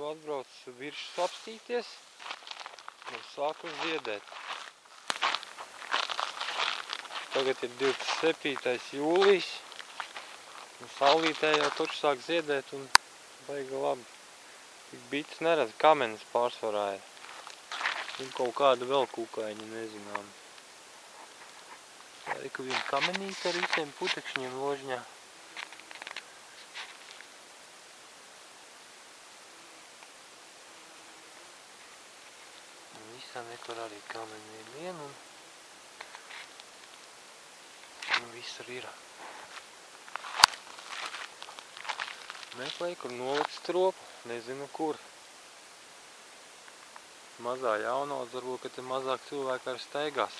Atbrauc virsmas apstīties un sāku ziedēt. Tagad ir 27. jūlijs un saulītē jau taču sāk ziedēt un baigi labi. Tik bites neredz, kamenes pārsvarā ir. Un kaut kāda vēl kukaiņa nezinām. Tā ir ka viena kamenīte ar visiem putekšņiem ložņā. Un visā nekur arī kamenī vien un visur ir. Meklēju, kur nolikt stropu, nezinu kur. Mazā jaunaudz, varbūt, ka te mazāk cilvēki arī staigās.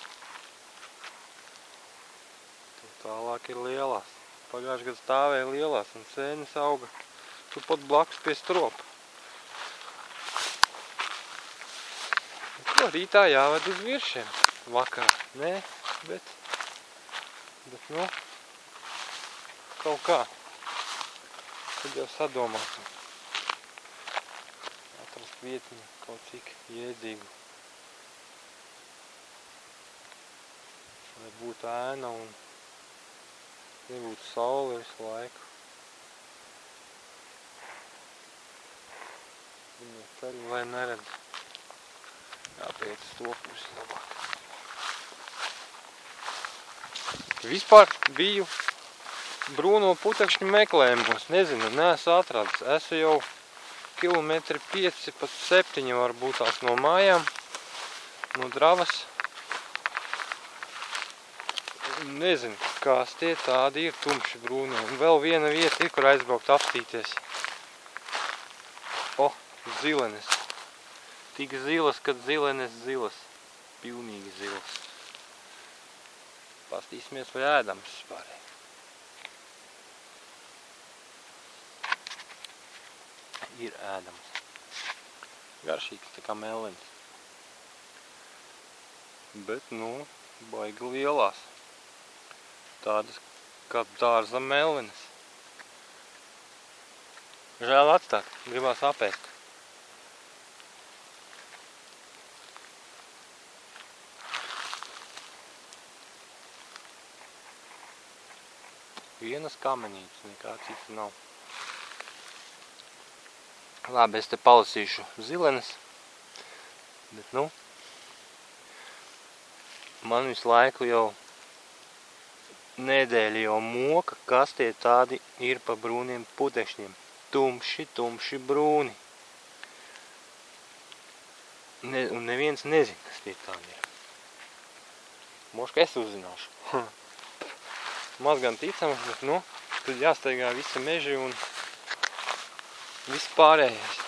Tālāk ir lielās. Pagājuši gadu stāvēja lielās un sēnes auga turpat blakus pie stropa. Ko rītā jāved uz viršiem? Vakarā? Nē, bet nu, kaut kā. Tad jau sadomāsim. Atrast vietiņu kaut cik jēdzīgu. Lai būtu ēna un nebūtu saule visu laiku. Viņa ceļu, lai neredz. Jāpiet uz to pusi labāk. Vispār biju brūno putekšņu meklējumos. Nezinu, neesmu atradis. Esmu jau 5 km pat 7 varbūt tās no mājām, no Dravas. Nezinu, kās tie tādi ir tumši brūni. Un vēl viena vieta ir, kur aizbraukt apstīties. O, zilenes. Tik zilas, kad zilenes zilas. Pilnīgi zilas. Pastīsimies, vai ēdams vispār. Ir ēdams. Garšīgs, tā kā melens. Bet, nu, baigi lielās. Tādas kā dārza melvenes. Žēl atstāt, gribās apēst. Vienas kamenītes, nekā cita nav. Labi, es te palasīšu zilenes. Bet, nu, man visu laiku jau nedēļa jau moka, kas tie tādi ir pa brūniem putekšņiem. Tumši brūni. Un neviens nezin, kas tie tādi ir. Moška es uzzināšu. Maz gan ticams, bet nu, tad jāstaigā visi meži un viss pārējais.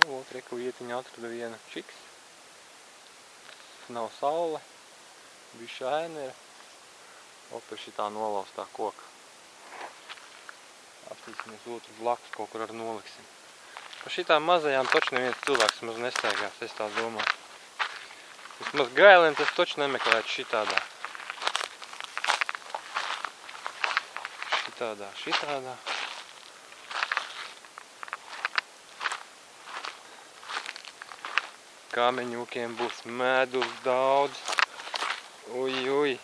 Nu, reku vietiņu atrada viena čiks. Nav saule, bišķi ēna ir. Opa šitā nolaustā koka. Apstīsimies otru blakus, kaut kur ar noliksim. Pa šitām mazajām taču neviens cilvēks maz nestaigās, es tā domāju. Vismaz gailēm tas taču nemeklētu šitādā. Šitādā. Kāmeņūkiem būs medus daudz. Uj.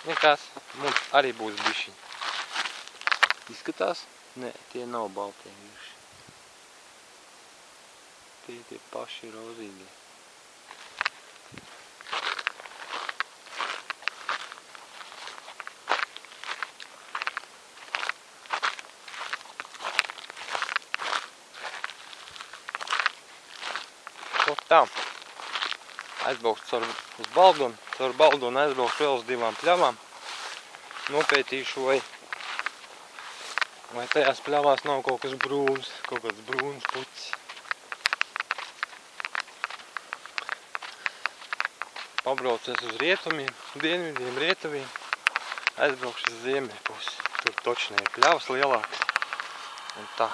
Nekas, mums arī būs bišķiņi. Izskatās? Nē, tie nav baltie virši. Tie paši rozīgie. Tā, aizbraukšu uz Baldonu, caur Baldonu aizbraukšu vēl uz 2 pļavām. Nopētīšu, vai tajās pļavās nav kaut kas brūns, kaut kāds brūns puķis. Pabraucies uz rietumiem, dienvidiem, rietuviem, aizbraukšu uz ziemeļpusi. Tur točnē ir pļavas lielākas. Un tā.